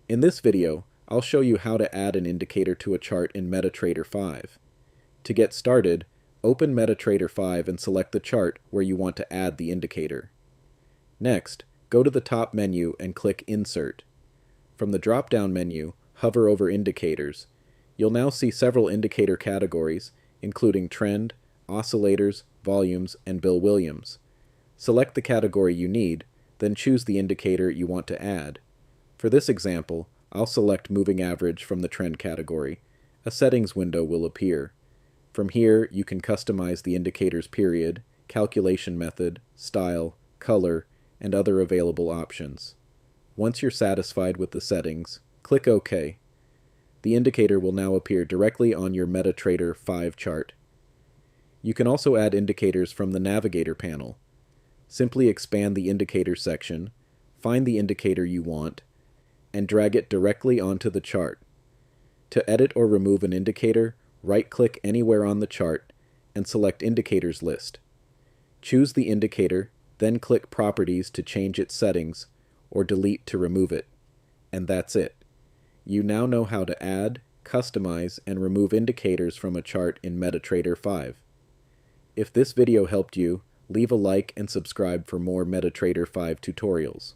In this video, I'll show you how to add an indicator to a chart in MetaTrader 5. To get started, open MetaTrader 5 and select the chart where you want to add the indicator. Next, go to the top menu and click Insert. From the drop-down menu, hover over Indicators. You'll now see several indicator categories, including Trend, Oscillators, Volumes, and Bill Williams. Select the category you need, then choose the indicator you want to add. For this example, I'll select Moving Average from the Trend category. A settings window will appear. From here, you can customize the indicator's period, calculation method, style, color, and other available options. Once you're satisfied with the settings, click OK. The indicator will now appear directly on your MetaTrader 5 chart. You can also add indicators from the Navigator panel. Simply expand the Indicator section, find the indicator you want, and drag it directly onto the chart. To edit or remove an indicator, right-click anywhere on the chart and select Indicators List. Choose the indicator, then click Properties to change its settings, or Delete to remove it. And that's it. You now know how to add, customize, and remove indicators from a chart in MetaTrader 5. If this video helped you, leave a like and subscribe for more MetaTrader 5 tutorials.